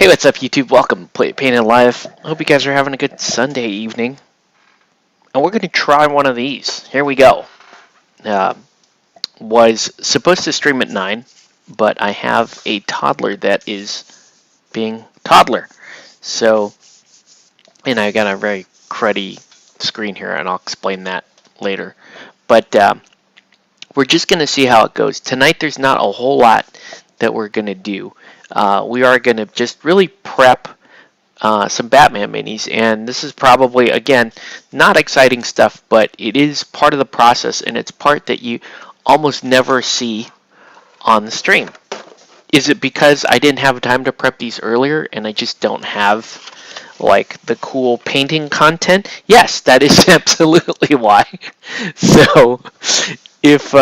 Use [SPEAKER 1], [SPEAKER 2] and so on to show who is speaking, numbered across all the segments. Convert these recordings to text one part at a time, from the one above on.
[SPEAKER 1] Hey, what's up, YouTube? Welcome to Play It Painted Live. I hope you guys are having a good Sunday evening. And we're going to try one of these. Here we go. Uh, was supposed to stream at 9, but I have a toddler that is being toddler. So, and I got a very cruddy screen here, and I'll explain that later. But we're just going to see how it goes. Tonight, there's not a whole lot that we're going to do. We are going to just really prep some Batman minis, and this is probably, again, not exciting stuff, but it is part of the process, and it's part that you almost never see on the stream. Is it because I didn't have time to prep these earlier, and I just don't have like the cool painting content? Yes, that is absolutely why. So if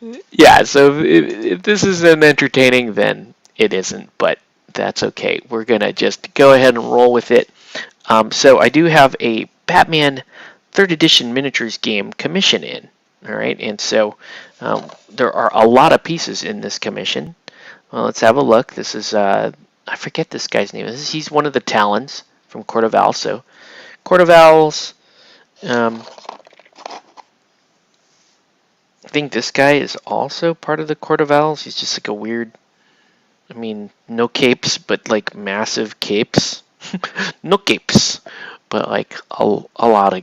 [SPEAKER 1] if this isn't entertaining, then it isn't, but that's okay. We're gonna just go ahead and roll with it. So I do have a Batman 3rd edition miniatures game commission in. All right, and so there are a lot of pieces in this commission. Well, let's have a look. This is I forget this guy's name. He's one of the Talons from Court of Owls. So Court of Owls. I think this guy is also part of the Court of Owls. He's just like a weird, I mean, no capes, but like massive capes. No capes, but like a lot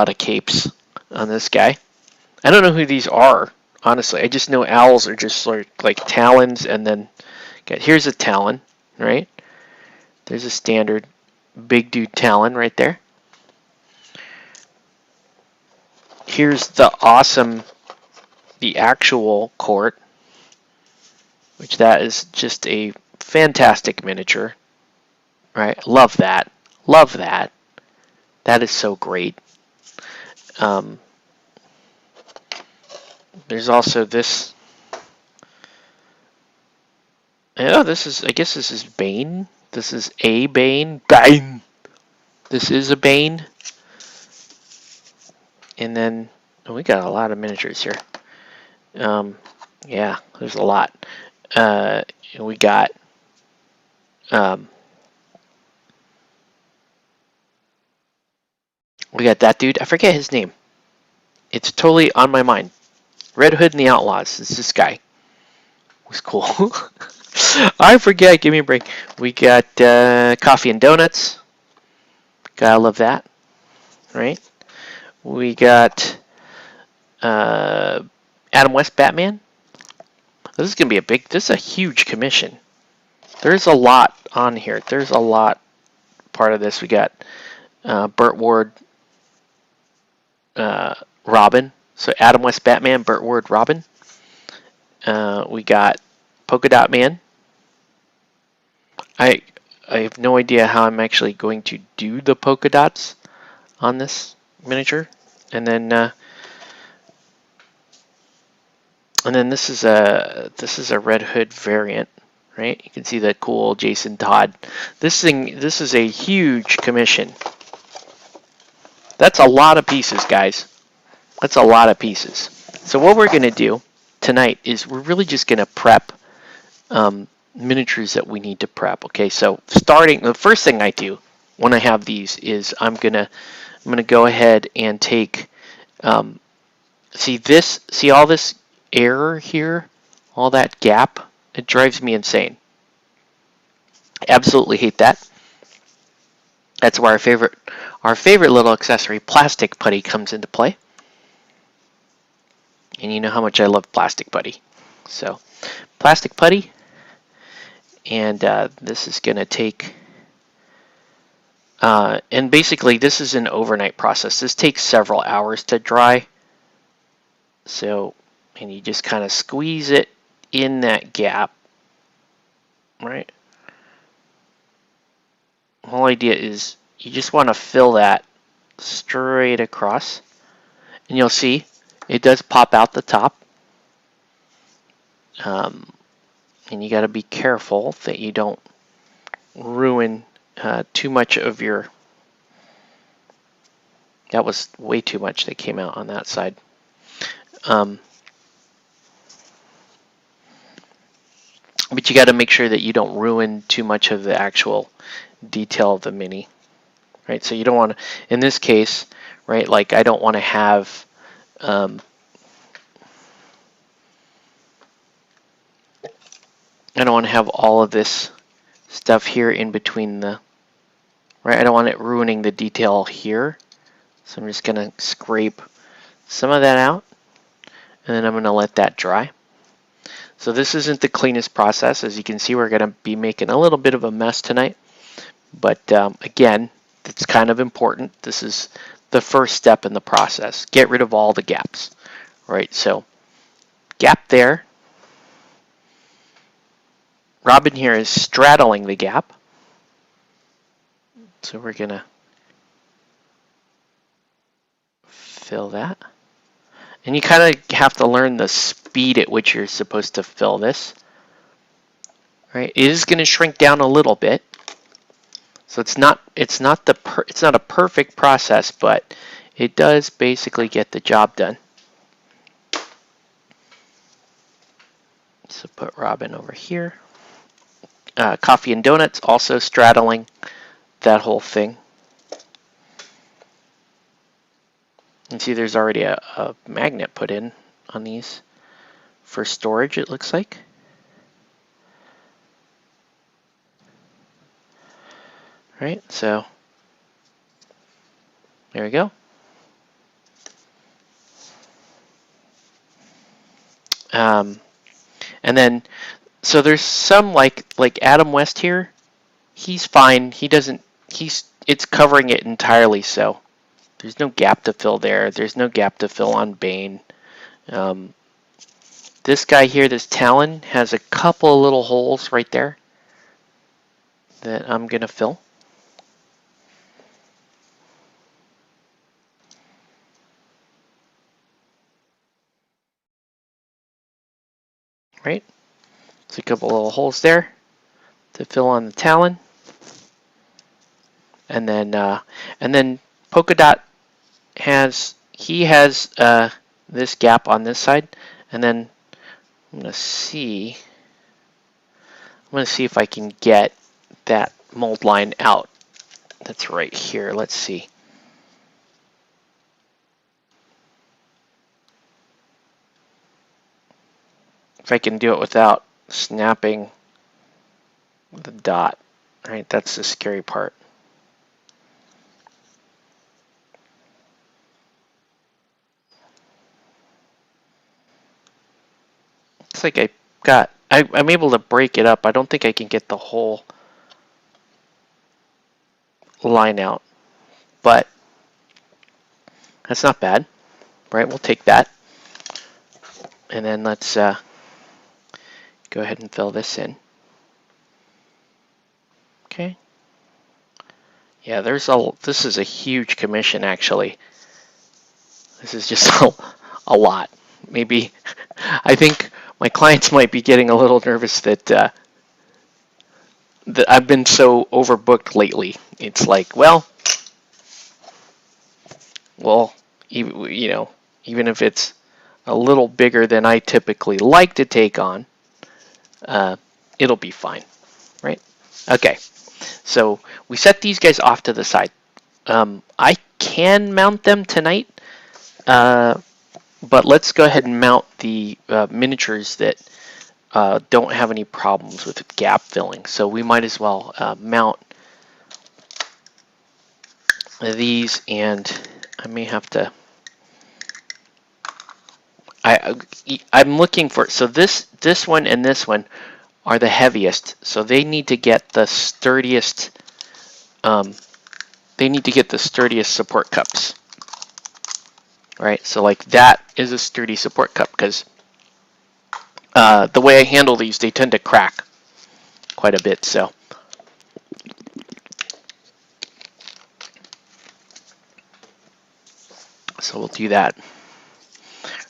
[SPEAKER 1] of capes on this guy. I don't know who these are, honestly. I just know owls are just like talons, and then here's a talon, right? There's a standard big dude talon right there. Here's the actual court, which that is just a fantastic miniature, right? Love that. Love that. That is so great. There's also this. Oh, I guess this is Bane. This is a Bane. Bane! This is a Bane. And then, we got a lot of miniatures here. Yeah, there's a lot. We got that dude. I forget his name. It's totally on my mind. Red Hood and the Outlaws. It's this guy. It was cool. I forget. Give me a break. We got Coffee and Donuts. Gotta love that. Right? We got Adam West Batman. This is gonna be this is a huge commission. There's a lot on here. There's a lot part of this. We got Burt Ward, Robin. So Adam West Batman, Burt Ward, Robin. We got Polka Dot Man. I have no idea how I'm actually going to do the polka dots on this miniature. And then this is a Red Hood variant, right? You can see that cool Jason Todd. This is a huge commission. That's a lot of pieces, guys. That's a lot of pieces. So what we're going to do tonight is we're really just going to prep miniatures that we need to prep. Okay, so the first thing I do when I have these is I'm gonna go ahead and take see all this error here, all that gap. It drives me insane. Absolutely hate that. That's where our favorite little accessory, plastic putty, comes into play. And you know how much I love plastic putty. So plastic putty. And this is going to take, and basically this is an overnight process. This takes several hours to dry. So, and you just kind of squeeze it in that gap, right? The whole idea is you just want to fill that straight across. And you'll see it does pop out the top. And you got to be careful that you don't ruin too much of your. That was way too much that came out on that side. but you got to make sure that you don't ruin too much of the actual detail of the mini, right? So you don't want to, in this case, right, like I don't want to have I don't want to have all of this stuff here in between the, right? I don't want it ruining the detail here. So I'm just going to scrape some of that out, and then I'm going to let that dry. So this isn't the cleanest process. As you can see, we're going to be making a little bit of a mess tonight. But again, it's kind of important. This is the first step in the process. Get rid of all the gaps, right? So gap there. Robin here is straddling the gap. So we're going to fill that. And you kind of have to learn the speed at which you're supposed to fill this. Right? It is going to shrink down a little bit. So it's not a perfect process, but it does basically get the job done. So put Robin over here. Coffee and Donuts also straddling that whole thing. And see there's already a magnet put in on these for storage, it looks like. Right, so there we go. And then, so there's some like Adam West here. He's fine. It's covering it entirely. So there's no gap to fill there. There's no gap to fill on Bane. This guy here, this Talon, has a couple of little holes right there that I'm gonna fill. Right? So a couple little holes there to fill on the Talon. And then Polka Dot has this gap on this side, and then I'm gonna see if I can get that mold line out. That's right here. Let's see. If I can do it without snapping the dot. Right, that's the scary part. Looks like I'm able to break it up. I don't think I can get the whole line out, but that's not bad, right? We'll take that. And then let's go ahead and fill this in. Okay. Yeah, this is a huge commission actually. This is just a lot. Maybe, I think my clients might be getting a little nervous that I've been so overbooked lately. It's like, well, even if it's a little bigger than I typically like to take on, it'll be fine, right? Okay, so we set these guys off to the side. I can mount them tonight, but let's go ahead and mount the miniatures that don't have any problems with gap filling. So we might as well mount these, and I may have to. I'm looking for, so this one and this one are the heaviest, so they need to get the sturdiest. They need to get the sturdiest support cups. Right, so like that is a sturdy support cup because the way I handle these, they tend to crack quite a bit. So we'll do that.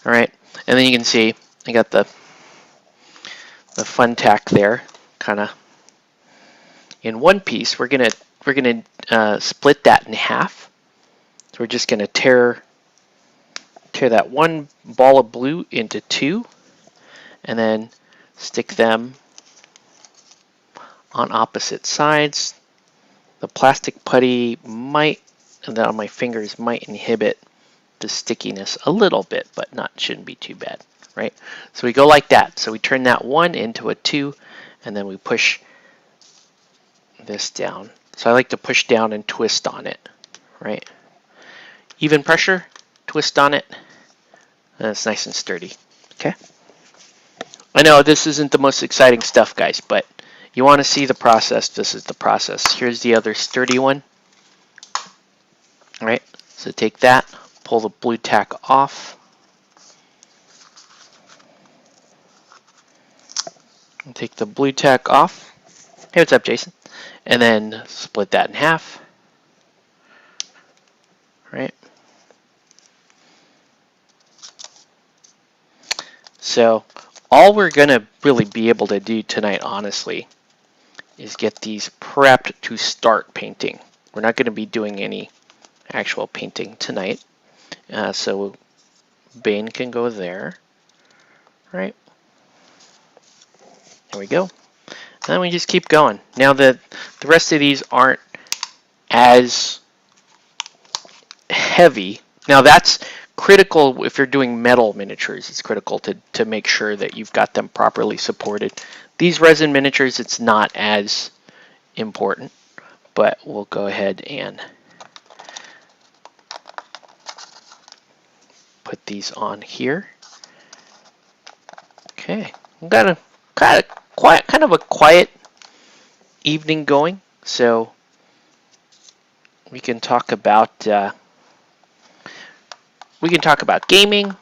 [SPEAKER 1] All right, and then you can see I got the fun tack there, kind of in one piece. We're gonna split that in half. So we're just gonna tear that one ball of blue into two, and then stick them on opposite sides. The plastic putty might, and then on my fingers, might inhibit the stickiness a little bit, but shouldn't be too bad, right? So we go like that. So we turn that 1 into a 2, and then we push this down. So I like to push down and twist on it, right? Even pressure, twist on it, and it's nice and sturdy, okay? I know this isn't the most exciting stuff, guys, but you want to see the process. This is the process. Here's the other sturdy one, all right? So take that, pull the blue tack off, and take the blue tack off. Hey, what's up, Jason? And then split that in half, right? So all we're going to really be able to do tonight, honestly, is get these prepped to start painting. We're not going to be doing any actual painting tonight. So Bane can go there, right? There we go. And then we just keep going. Now the rest of these aren't as heavy. Now that's critical if you're doing metal miniatures. It's critical to make sure that you've got them properly supported. These resin miniatures, it's not as important, but we'll go ahead and put these on here. Okay, we've got a kind of a quiet evening going, so we can talk about gaming.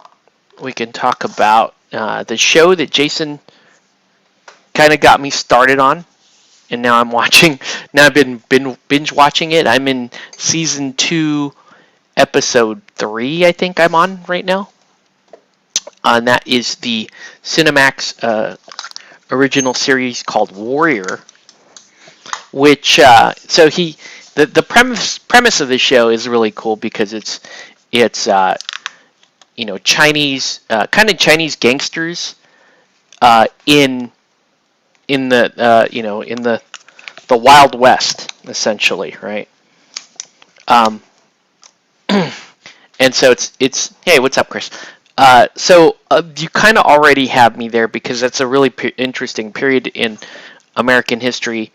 [SPEAKER 1] We can talk about the show that Jason kind of got me started on, and now I'm watching. Now I've been binge watching it. I'm in season 2, episode 3. I think I'm on right now. And that is the Cinemax original series called Warrior, which the premise of the show is really cool because it's Chinese kind of Chinese gangsters in the Wild West, essentially, right? And so it's hey, what's up, Chris? So you kind of already have me there because that's a really interesting period in American history,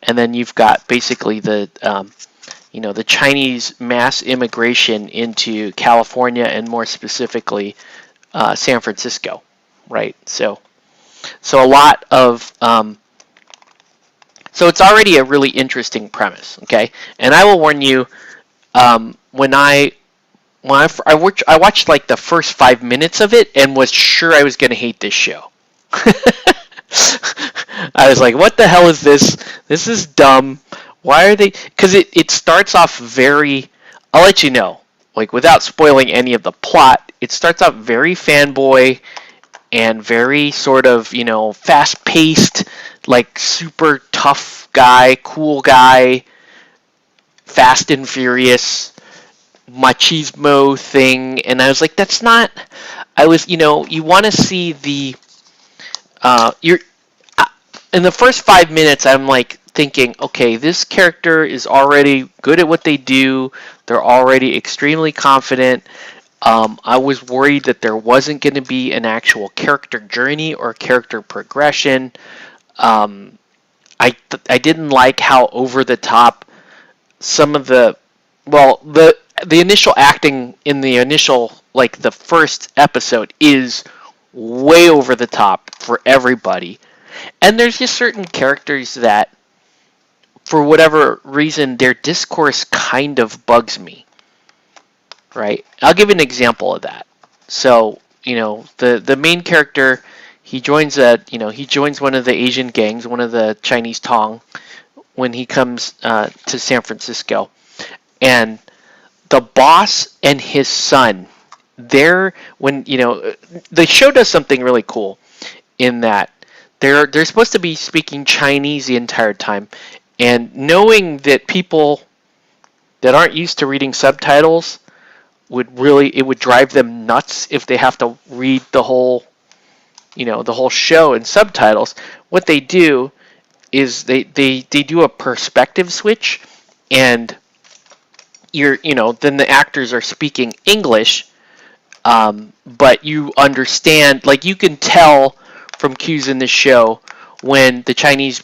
[SPEAKER 1] and then you've got basically the Chinese mass immigration into California and more specifically San Francisco, right? So a lot of so it's already a really interesting premise, okay? And I will warn you, when I watched like the first 5 minutes of it and was sure I was going to hate this show. I was like, what the hell is this? This is dumb. Why are they? Because it starts off very, I'll let you know, like without spoiling any of the plot, it starts off very fanboy and very sort of, fast-paced, like super tough guy, cool guy, fast and furious machismo thing, and I was like, that's not. You want to see the. In the first 5 minutes, I'm like thinking, okay, this character is already good at what they do. They're already extremely confident. I was worried that there wasn't going to be an actual character journey or character progression. I didn't like how over the top some of the initial acting in the initial, like the first episode, is way over the top for everybody. And there's just certain characters that, for whatever reason, their discourse kind of bugs me. Right? I'll give an example of that. So, the main character, he joins one of the Asian gangs, one of the Chinese Tong, when he comes to San Francisco. And the boss and his son, the show does something really cool in that they're supposed to be speaking Chinese the entire time, and knowing that people that aren't used to reading subtitles it would drive them nuts if they have to read the whole show in subtitles. What they do is they do a perspective switch, and then the actors are speaking English, but you understand, like you can tell from cues in this show when the Chinese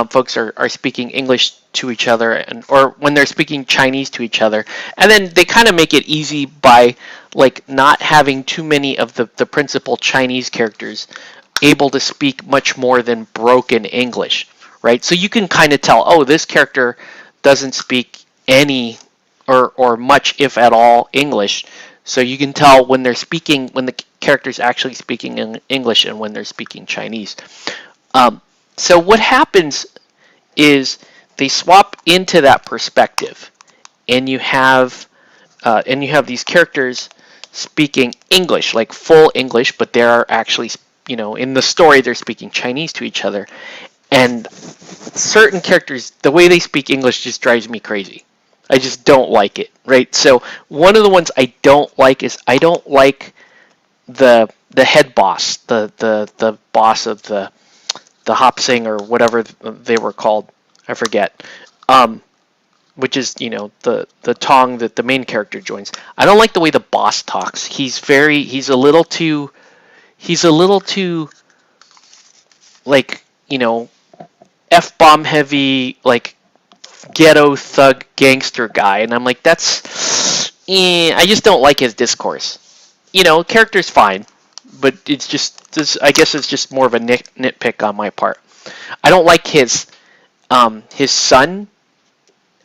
[SPEAKER 1] folks are speaking English to each other, or when they're speaking Chinese to each other, and then they kind of make it easy by like not having too many of the principal Chinese characters able to speak much more than broken English, right? So you can kind of tell, oh, this character doesn't speak any or much, if at all, English. So you can tell when the character's actually speaking in English and when they're speaking Chinese. So what happens is they swap into that perspective, and you have these characters speaking English, like full English, but they're actually, in the story they're speaking Chinese to each other. And certain characters, the way they speak English just drives me crazy. I just don't like it, right? So one of the ones I don't like is I don't like the head boss, the boss of the Hop Sing or whatever they were called. I forget. Which is, the Tong that the main character joins. I don't like the way the boss talks. He's a little too like, F-bomb heavy, like ghetto thug gangster guy, and I'm like, I just don't like his discourse. Character's fine, but it's just this. I guess it's just more of a nitpick on my part. I don't like his son.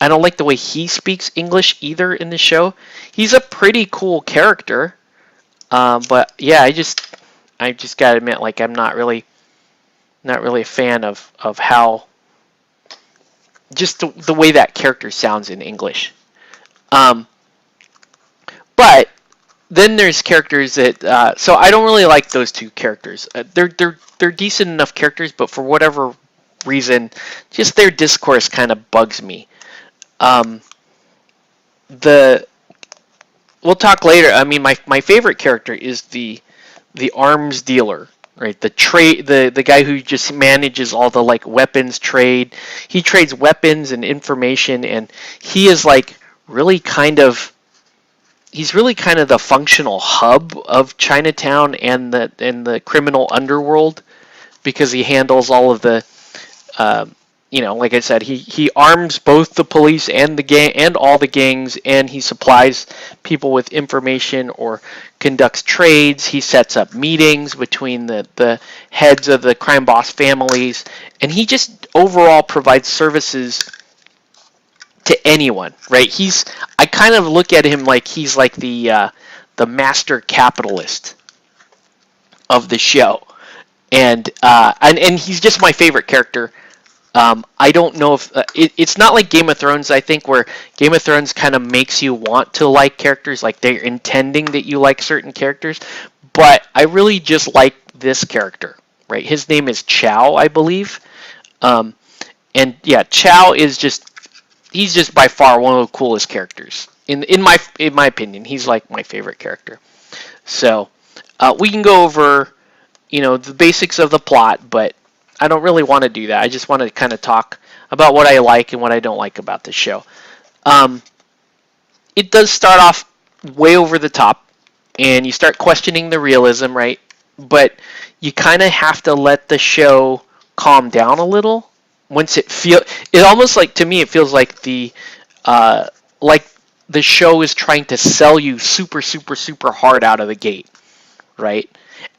[SPEAKER 1] I don't like the way he speaks English either in the show. He's a pretty cool character, but yeah, I just gotta admit, like, I'm not really a fan of how just the way that character sounds in English. But then there's characters that so I don't really like those two characters. They're decent enough characters, but for whatever reason, just their discourse kind of bugs me. We'll talk later. I mean, my favorite character is the arms dealer, right? The guy who just manages all the like weapons trade. He trades weapons and information, and he is like really kind of the functional hub of Chinatown and the criminal underworld, because he handles all of the like I said, he arms both the police and the gang and all the gangs, and he supplies people with information or conducts trades. He sets up meetings between the heads of the crime boss families, and he just overall provides services to anyone, right? I kind of look at him like he's like the master capitalist of the show, and he's just my favorite character. I don't know if it's not like Game of Thrones, I think, where Game of Thrones kind of makes you want to like characters, like they're intending that you like certain characters, but I really just like this character, right? His name is Chow, I believe. And yeah, Chow is he's just by far one of the coolest characters. In my opinion, he's like my favorite character. So we can go over, the basics of the plot, but I don't really want to do that. I just want to kind of talk about what I like and what I don't like about the show. It does start off way over the top, and you start questioning the realism, right? But you kind of have to let the show calm down a little. Once it almost like, to me, it feels like the show is trying to sell you super, super, super hard out of the gate, right?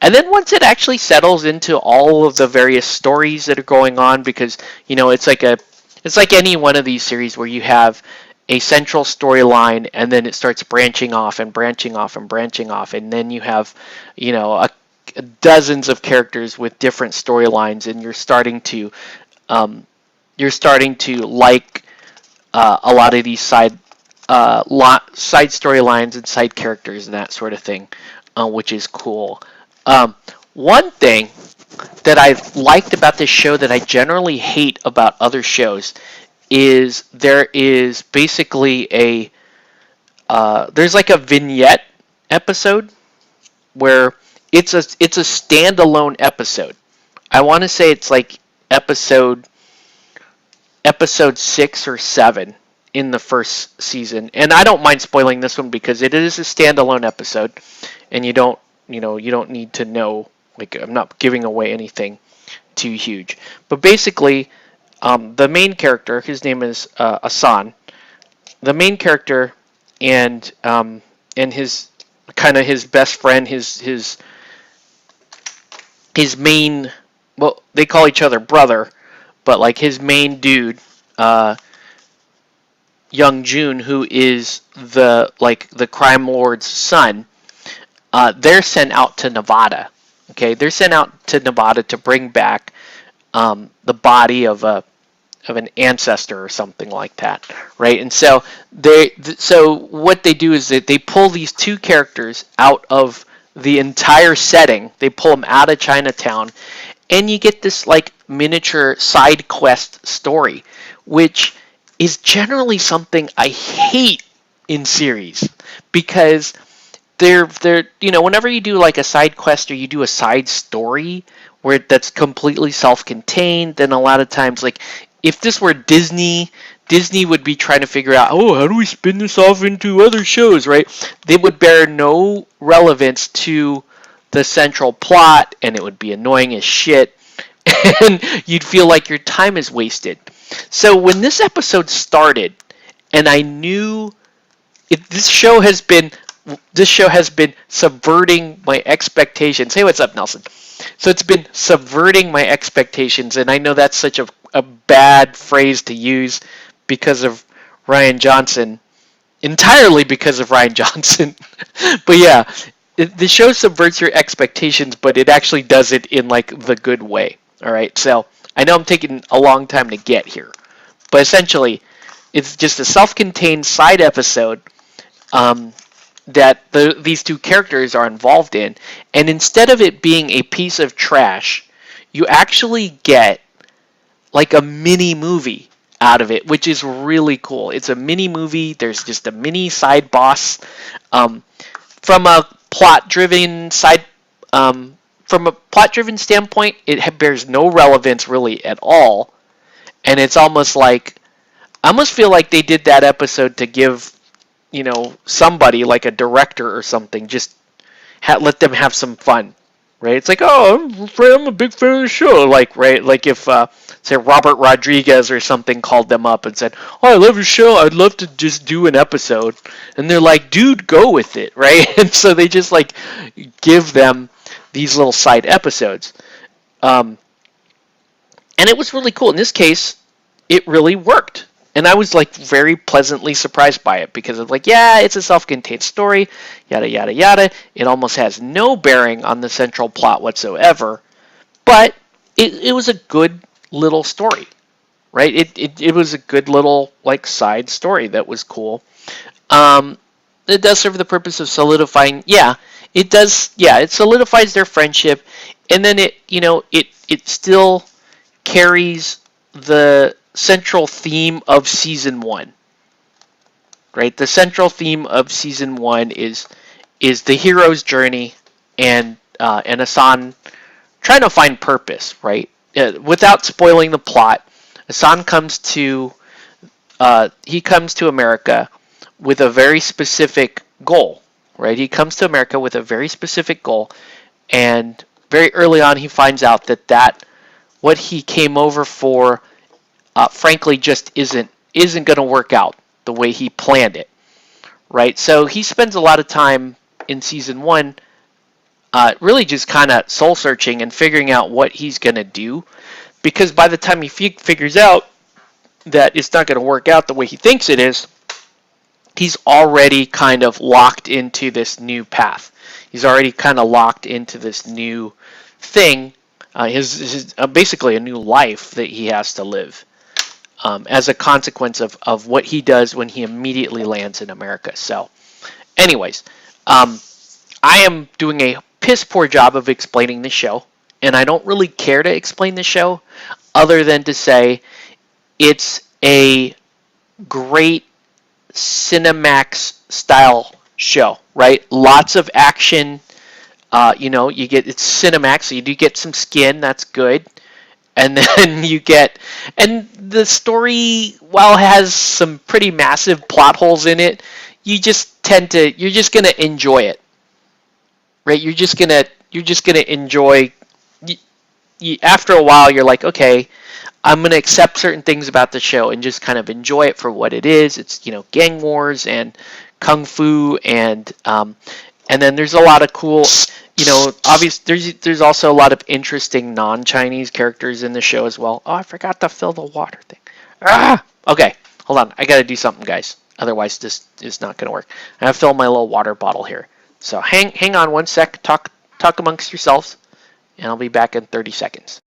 [SPEAKER 1] And then once it actually settles into all of the various stories that are going on, because it's like any one of these series where you have a central storyline, and then it starts branching off and branching off and branching off, and then you have dozens of characters with different storylines, and you're starting to like a lot of these side storylines and side characters and that sort of thing, which is cool. One thing that I liked about this show that I generally hate about other shows is there is basically there's like a vignette episode where it's a standalone episode. I want to say it's like episode episode 6 or 7 in the first season. And I don't mind spoiling this one because it is a standalone episode, and you don't need to know. Like, I'm not giving away anything too huge. But basically, the main character, his name is Asan. The main character and his his best friend, his main, well, they call each other brother, but like his main dude, Young June, who is the crime lord's son, they're sent out to Nevada. Okay, they're sent out to Nevada to bring back the body of an ancestor or something like that, right? And so what they do is that they pull these two characters out of the entire setting. They pull them out of Chinatown, and you get this like miniature side quest story, which is generally something I hate in series, because they're whenever you do like a side quest or you do a side story where that's completely self-contained, then a lot of times, like, if this were Disney would be trying to figure out, oh, how do we spin this off into other shows, right? They would bear no relevance to the central plot, and it would be annoying as shit, and you'd feel like your time is wasted. So when this episode started, and I knew this show has been subverting my expectations. Hey, what's up, Nelson? So it's been subverting my expectations, and I know that's such a bad phrase to use because of Rian Johnson, entirely because of Rian Johnson. But yeah, the show subverts your expectations, but it actually does it in like the good way. All right, so I know I'm taking a long time to get here, but essentially, it's just a self-contained side episode that these two characters are involved in, and instead of it being a piece of trash, you actually get like a mini movie out of it, which is really cool. It's a mini movie. There's just a mini side boss. From a plot-driven standpoint, it bears no relevance really at all, and it's almost like, I almost feel like they did that episode to give somebody like a director or something, just let them have some fun, right? It's like, oh, I'm a big fan of the show, like, right? Like if say Robert Rodriguez or something called them up and said, oh, I love your show, I'd love to just do an episode, and they're like, dude, go with it, right? And so they just like give them these little side episodes, and it was really cool. In this case, it really worked. And I was like very pleasantly surprised by it, because it's like, yeah, it's a self-contained story, yada, yada, yada. It almost has no bearing on the central plot whatsoever, but it was a good little story, right? It was a good little like side story that was cool. It does serve the purpose of solidifying, it does, it solidifies their friendship, and then it still carries the central theme of season 1, right? The central theme of season 1 is the hero's journey, and Asan trying to find purpose, right? Without spoiling the plot, Asan comes to America with a very specific goal, right? He comes to America with a very specific goal, and very early on he finds out that what he came over for, frankly, just isn't going to work out the way he planned it, right? So he spends a lot of time in season 1 really just kind of soul searching and figuring out what he's going to do, because by the time he figures out that it's not going to work out the way he thinks it is, he's already kind of locked into this new path. He's already kind of locked into this new thing, his basically a new life that he has to live. As a consequence of what he does when he immediately lands in America. So, anyways, I am doing a piss poor job of explaining the show, and I don't really care to explain the show other than to say it's a great Cinemax style show, right? Lots of action. You get, it's Cinemax, so you do get some skin, that's good. and then you get, and the story, while it has some pretty massive plot holes in it, you're just gonna enjoy it, right? You're just gonna enjoy. After a while, you're like, okay, I'm gonna accept certain things about the show and just kind of enjoy it for what it is. It's gang wars and kung fu, and then there's a lot of cool, there's also a lot of interesting non-Chinese characters in the show as well. Oh, I forgot to fill the water thing. Okay, hold on. I gotta do something, guys. Otherwise, this is not gonna work. I have to fill my little water bottle here. So hang on one sec. Talk amongst yourselves, and I'll be back in 30 seconds.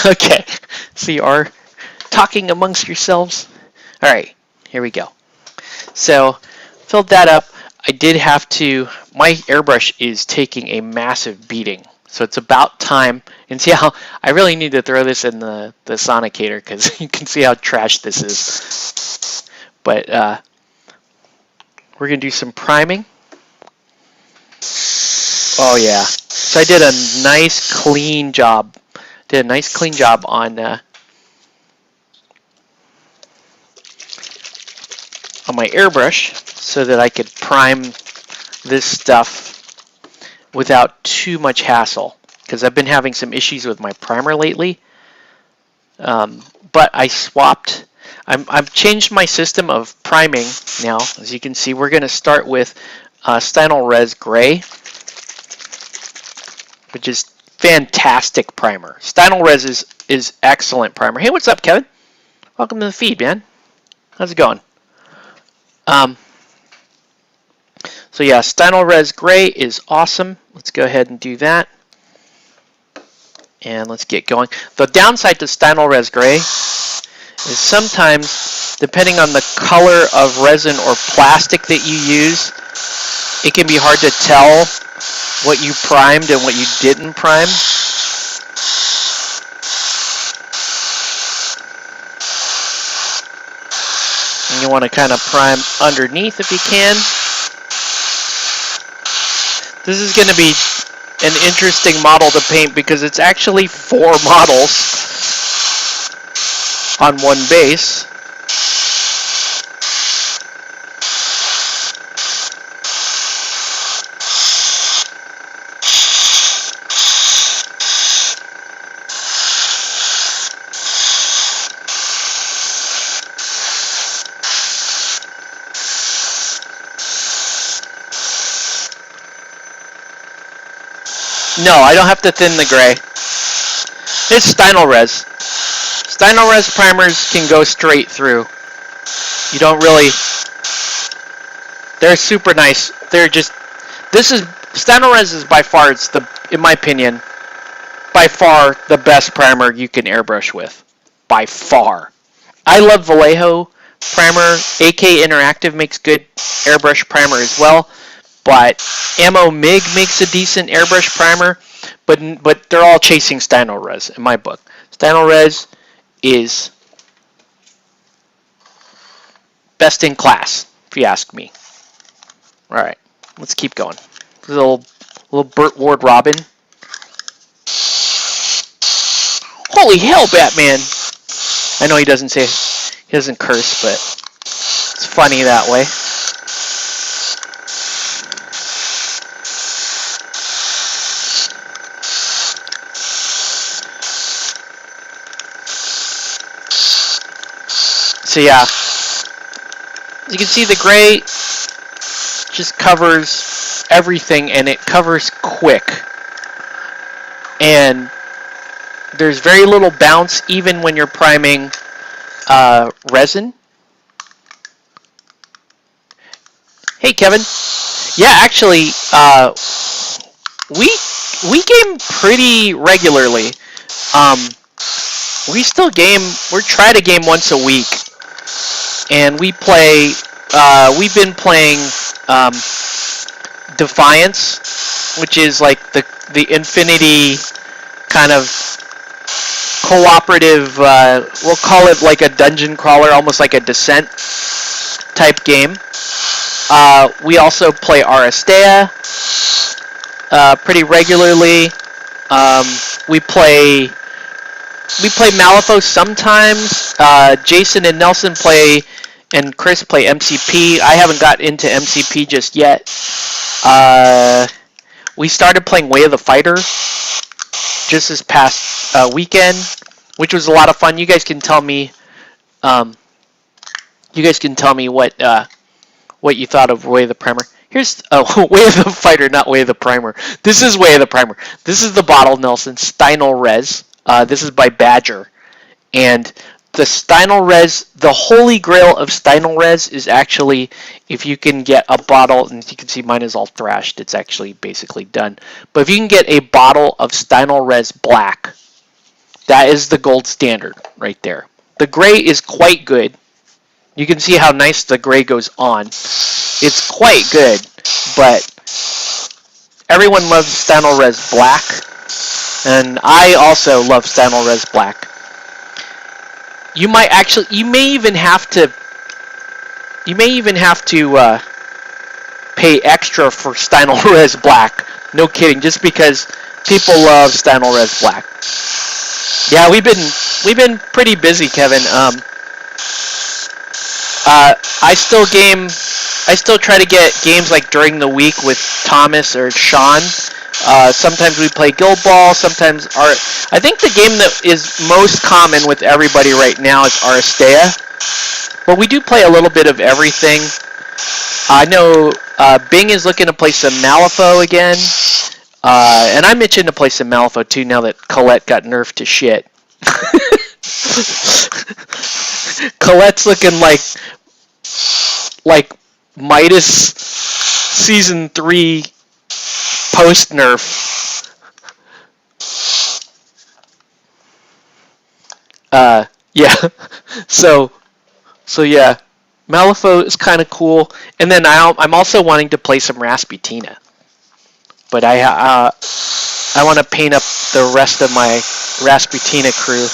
[SPEAKER 1] Okay, so you are talking amongst yourselves. All right, here we go. So filled that up. I did have to. My airbrush is taking a massive beating, so it's about time. And see how I really need to throw this in the sonicator because you can see how trash this is. But we're gonna do some priming. Oh yeah. So I did a nice clean job. On my airbrush so that I could prime this stuff without too much hassle, because I've been having some issues with my primer lately. But I've changed my system of priming now. As you can see, we're going to start with Stynol Res Gray, which is fantastic primer. Stynol Res is excellent primer. Hey, what's up, Kevin? Welcome to the feed, man. How's it going? So yeah, Stynol Res Gray is awesome. Let's go ahead and do that. And let's get going. The downside to Stynol Res Gray is sometimes, depending on the color of resin or plastic that you use, it can be hard to tell what you primed and what you didn't prime. And you want to kind of prime underneath if you can. This is going to be an interesting model to paint because it's actually 4 models on one base. No, I don't have to thin the gray. It's Stynel Res. Stynel Res primers can go straight through. You don't really... They're super nice. They're just... Stynel Res is by far, in my opinion, by far the best primer you can airbrush with. By far. I love Vallejo primer. AK Interactive makes good airbrush primer as well. But Ammo MIG makes a decent airbrush primer. But they're all chasing Stynel Res in my book. Stynel Res is best in class, if you ask me. Alright, let's keep going. Little Burt Ward Robin. Holy hell, Batman! I know he doesn't curse, but it's funny that way. So yeah, as you can see, the gray just covers everything, and it covers quick. And there's very little bounce even when you're priming resin. Hey, Kevin. Yeah, actually, we game pretty regularly. We try to game once a week. And we play, we've been playing Defiance, which is like the Infinity kind of cooperative, we'll call it like a dungeon crawler, almost like a Descent type game. We also play Aristea pretty regularly. We play Malifaux sometimes. Jason and Nelson and Chris play MCP. I haven't got into MCP just yet. We started playing Way of the Fighter just this past weekend, which was a lot of fun. You guys can tell me. You guys can tell me what you thought of Way of the Primer. Here's Way of the Fighter, not Way of the Primer. This is Way of the Primer. This is the bottle, Nelson. Stynel Res. This is by Badger. And the Stynel Res, the holy grail of Stynel Res is actually if you can get a bottle, and you can see mine is all thrashed, it's actually basically done. But if you can get a bottle of Stynel Res Black, that is the gold standard right there. The gray is quite good. You can see how nice the gray goes on. It's quite good, but everyone loves Stynel Res Black. And I also love Stynel Res Black. You may even have to pay extra for Stynel Res Black. No kidding, just because people love Stynel Res Black. Yeah, we've been pretty busy, Kevin. I still try to get games like during the week with Thomas or Sean. Sometimes we play Guild Ball, sometimes I think the game that is most common with everybody right now is Aristea. But we do play a little bit of everything. I know Bing is looking to play some Malifaux again. And I'm itching to play some Malifaux too now that Colette got nerfed to shit. Colette's looking like Midas Season 3 post-nerf. Yeah. So yeah. Malifaux is kind of cool. And then I'm also wanting to play some Rasputina. But I want to paint up the rest of my Rasputina crew.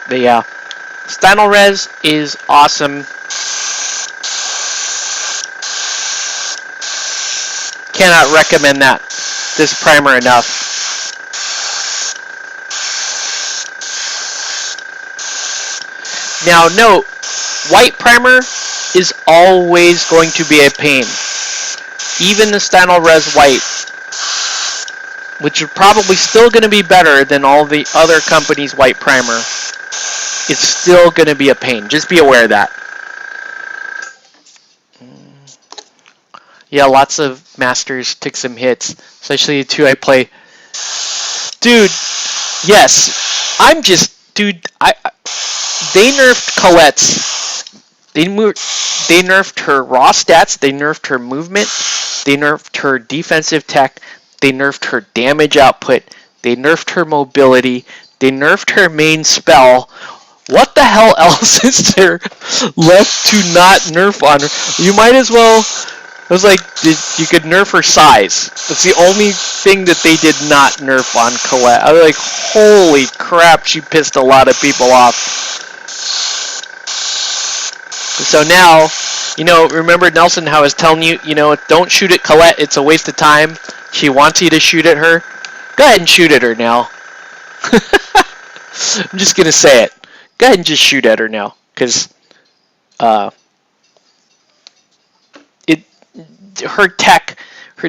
[SPEAKER 1] But yeah, Stynel Res is awesome. Cannot recommend this primer enough. Now note, white primer is always going to be a pain. Even the Stynel Res White which is probably still going to be better than all the other companies' white primer, it's still going to be a pain. Just be aware of that. Yeah, lots of masters took some hits, especially the two I play. Dude, yes, they nerfed Colette's. They nerfed her raw stats. They nerfed her movement. They nerfed her defensive tech. They nerfed her damage output. They nerfed her mobility. They nerfed her main spell. What the hell else is there left to not nerf on her? You might as well... I was like, you could nerf her size. That's the only thing that they did not nerf on Colette. I was like, holy crap, she pissed a lot of people off. So now, remember Nelson, how I was telling you, don't shoot at Colette. It's a waste of time. She wants you to shoot at her. Go ahead and shoot at her now. I'm just going to say it. Go ahead and just shoot at her now. Because her tech,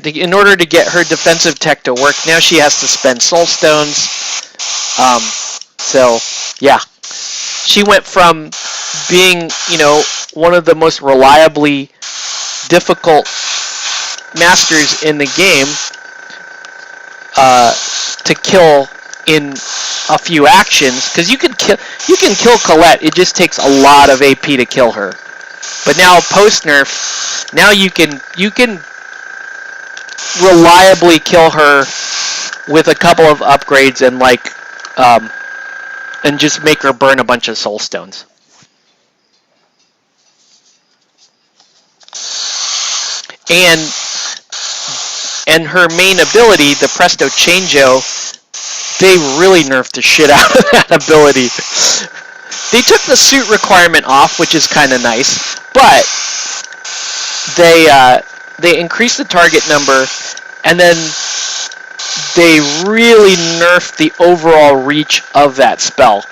[SPEAKER 1] in order to get her defensive tech to work, now she has to spend soul stones. So, yeah. She went from being, one of the most reliably difficult masters in the game to kill in a few actions, because you can kill Colette. It just takes a lot of AP to kill her. But now post nerf, now you can reliably kill her with a couple of upgrades and just make her burn a bunch of soul stones. And her main ability, the Presto Changeo, they really nerfed the shit out of that ability. They took the suit requirement off, which is kind of nice, but they increased the target number, and then they really nerfed the overall reach of that spell.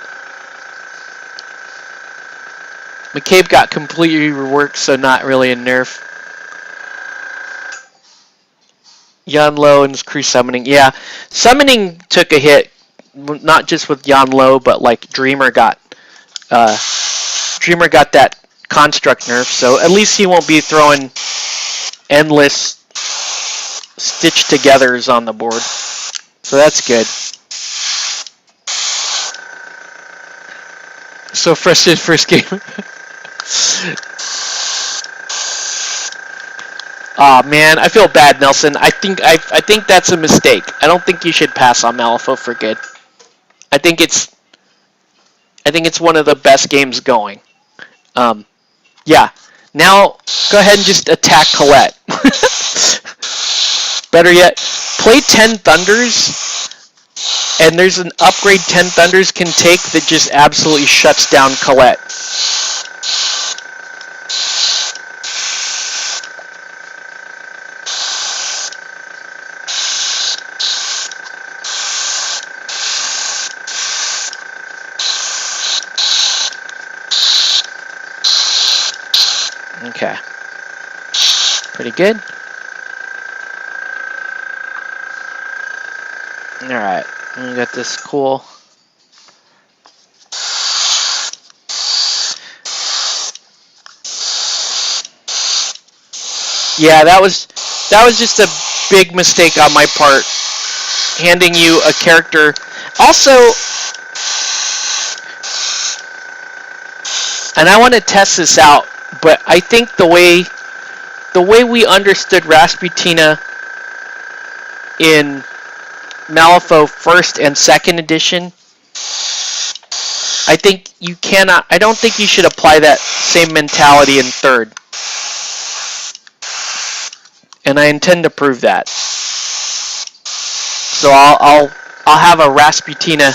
[SPEAKER 1] McCabe got completely reworked, so not really a nerf. Yan Lo and his crew summoning. Yeah, summoning took a hit, not just with Yan Lo, but like Dreamer got that construct nerf, so at least he won't be throwing endless stitched togethers on the board. So that's good. So frustrated first game. Aw, man, I feel bad, Nelson. I think that's a mistake. I don't think you should pass on Malifaux for good. I think it's one of the best games going. Yeah. Now, go ahead and just attack Colette. Better yet, play 10 Thunders, and there's an upgrade 10 Thunders can take that just absolutely shuts down Colette. Okay. Pretty good. Alright. We got this cool. Yeah, that was just a big mistake on my part, handing you a character. Also, and I want to test this out, but I think the way we understood Rasputina in Malifaux 1st and 2nd edition, I don't think you should apply that same mentality in 3rd. And I intend to prove that. So I'll have a Rasputina.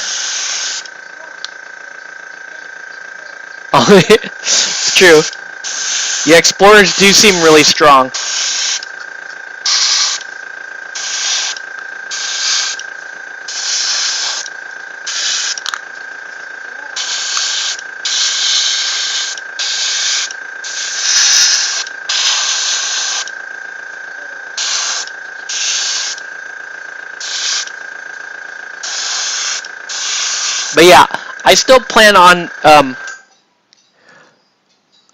[SPEAKER 1] It's true. The explorers do seem really strong. But yeah, I still plan on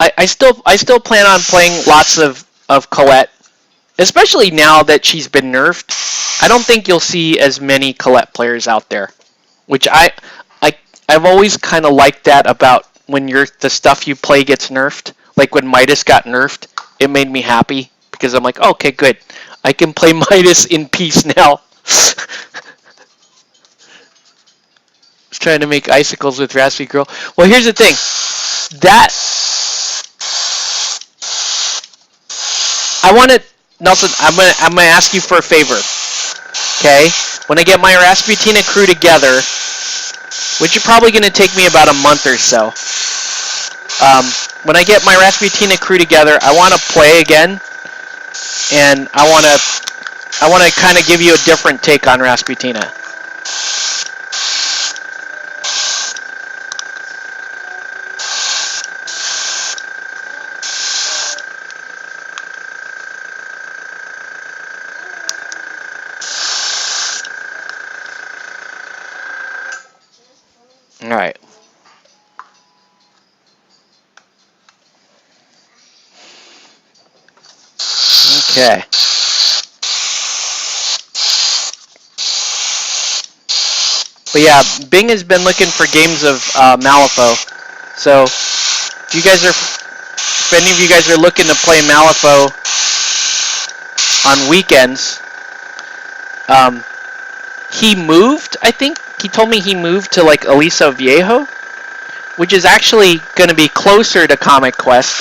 [SPEAKER 1] I still plan on playing lots of Colette, especially now that she's been nerfed. I don't think you'll see as many Colette players out there, which I I've always kind of liked that about when the stuff you play gets nerfed. Like when Midas got nerfed, it made me happy because I'm like, oh, okay, good, I can play Midas in peace now. Trying to make icicles with Raspy Girl. Well, here's the thing. That I want to, Nelson. I'm gonna ask you for a favor. Okay, when I get my Rasputina crew together, which is probably gonna take me about a month or so. When I get my Rasputina crew together, I want to play again, and I want to kind of give you a different take on Rasputina. All right. Okay. But yeah, Bing has been looking for games of Malifaux. So, if any of you guys are looking to play Malifaux on weekends, he moved, I think. He told me he moved to like Aliso Viejo, which is actually going to be closer to Comic Quest.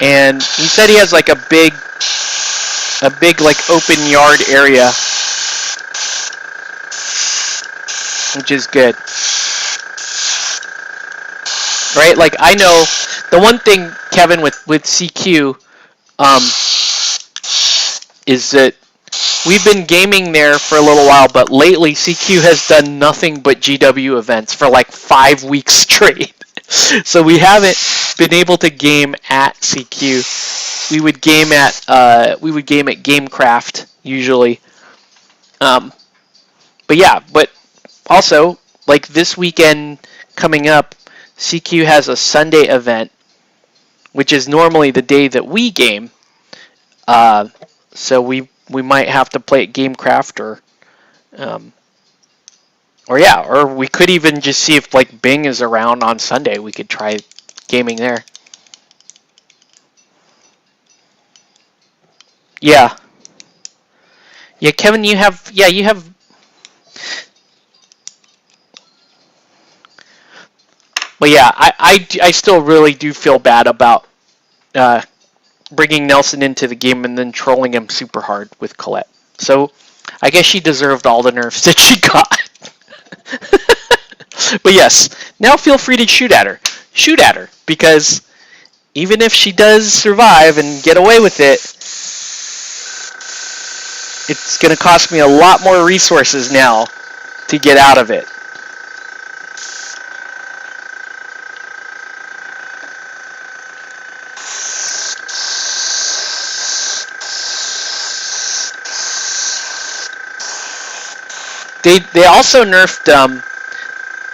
[SPEAKER 1] And he said he has like a big like open yard area, which is good. Right? Like I know the one thing, Kevin, with CQ, is that we've been gaming there for a little while, but lately CQ has done nothing but GW events for like 5 weeks straight. So we haven't been able to game at CQ. We would game at Gamecraft usually. But yeah, but also like this weekend coming up, CQ has a Sunday event, which is normally the day that we game. So we might have to play at Gamecraft or we could even just see if like Bing is around on Sunday. We could try gaming there. Yeah. Yeah, Kevin, you have. Well, yeah, I still really do feel bad about bringing Nelson into the game and then trolling him super hard with Colette. So I guess she deserved all the nerfs that she got. But yes, now feel free to shoot at her. Shoot at her, because even if she does survive and get away with it, it's going to cost me a lot more resources now to get out of it. They also nerfed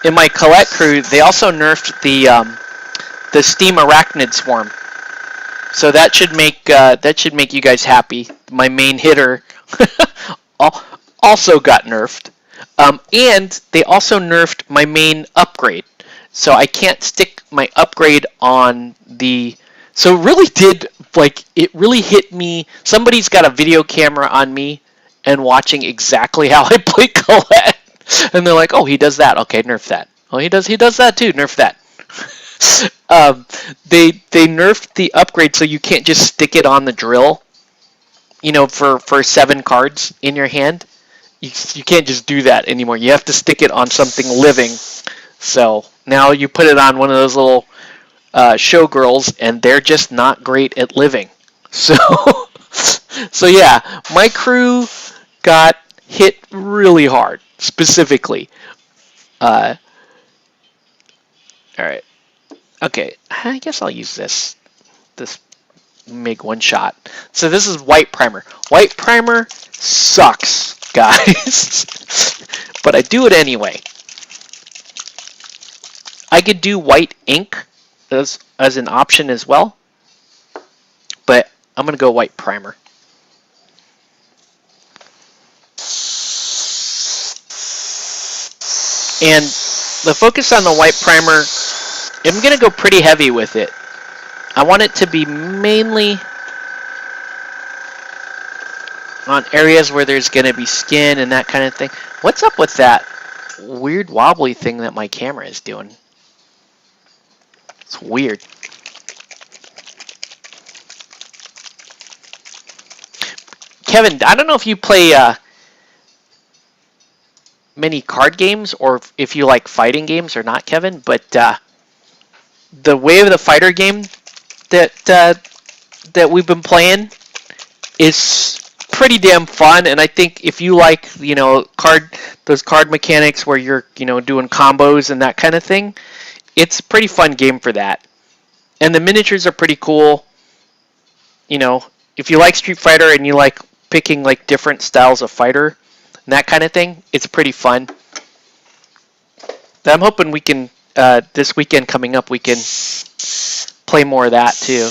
[SPEAKER 1] in my Colette crew. They also nerfed the Steam Arachnid Swarm, so that should make you guys happy. My main hitter also got nerfed, and they also nerfed my main upgrade, so I can't stick my upgrade on the. So it really did, like, it really hit me. Somebody's got a video camera on me and watching exactly how I play Colette. And they're like, oh, he does that. Okay, nerf that. Oh, he does that too. Nerf that. They nerfed the upgrade so you can't just stick it on the drill, for 7 cards in your hand. You can't just do that anymore. You have to stick it on something living. So now you put it on one of those little showgirls, and they're just not great at living. So, so yeah, my crew got hit really hard, specifically. All right. Okay, I guess I'll use this MiG one shot. So this is white primer. White primer sucks, guys. but I do it anyway. I could do white ink as an option as well, but I'm going to go white primer. And the focus on the white primer, I'm going to go pretty heavy with it. I want it to be mainly on areas where there's going to be skin and that kind of thing. What's up with that weird wobbly thing that my camera is doing? It's weird. Kevin, I don't know if you play many card games or if you like fighting games or not, Kevin, but the Way of the Fighter game that we've been playing is pretty damn fun, and I think if you like, those card mechanics where you're, doing combos and that kind of thing, it's a pretty fun game for that. And the miniatures are pretty cool. If you like Street Fighter and you like picking like different styles of fighter and that kind of thing, it's pretty fun. I'm hoping we can, this weekend coming up, we can play more of that too.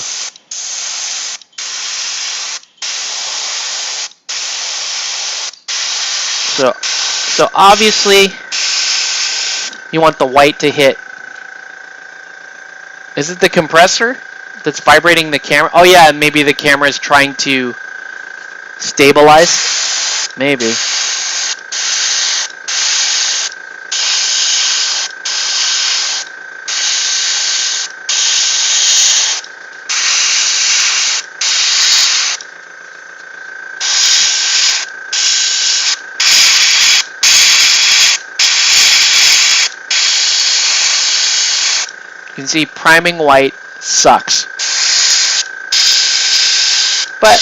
[SPEAKER 1] So obviously, you want the white to hit. Is it the compressor that's vibrating the camera? Oh yeah, maybe the camera is trying to stabilize. Maybe. You can see priming white sucks. But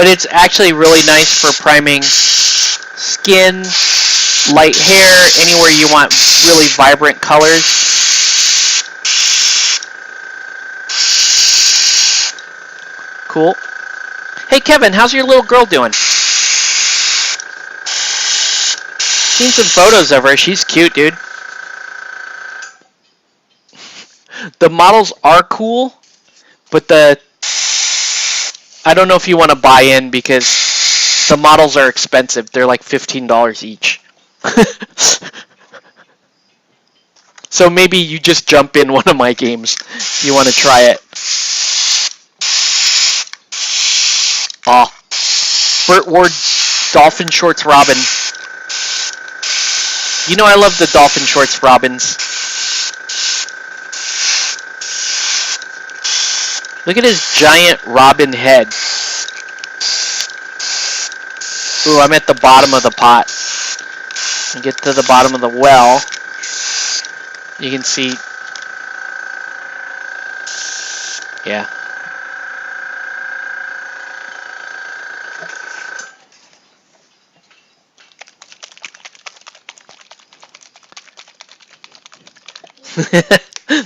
[SPEAKER 1] it's actually really nice for priming skin, light hair, anywhere you want really vibrant colors. Cool. Hey Kevin, how's your little girl doing? Seen some photos of her. She's cute, dude. The models are cool, but I don't know if you want to buy in because the models are expensive. They're like $15 each. So maybe you just jump in one of my games if you want to try it. Oh, Burt Ward, Dolphin Shorts Robin. You know I love the Dolphin Shorts Robins. Look at his giant robin head. Ooh, I'm at the bottom of the pot. And get to the bottom of the well. You can see. Yeah.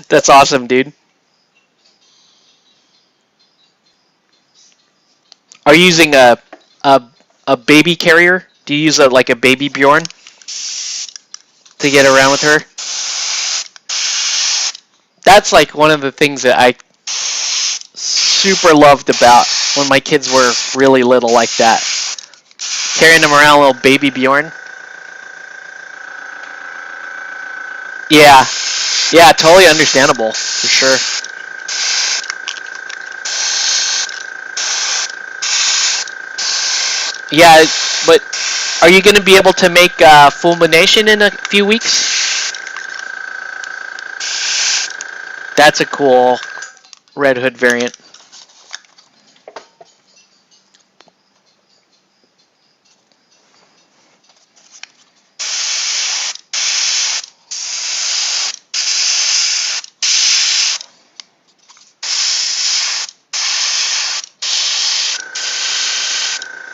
[SPEAKER 1] That's awesome, dude. Are you using a baby carrier? Do you use like a baby Bjorn to get around with her? That's like one of the things that I super loved about when my kids were really little like that. Carrying them around, little baby Bjorn. Yeah. Yeah, totally understandable, for sure. Yeah, but are you going to be able to make Fulmination in a few weeks? That's a cool Red Hood variant.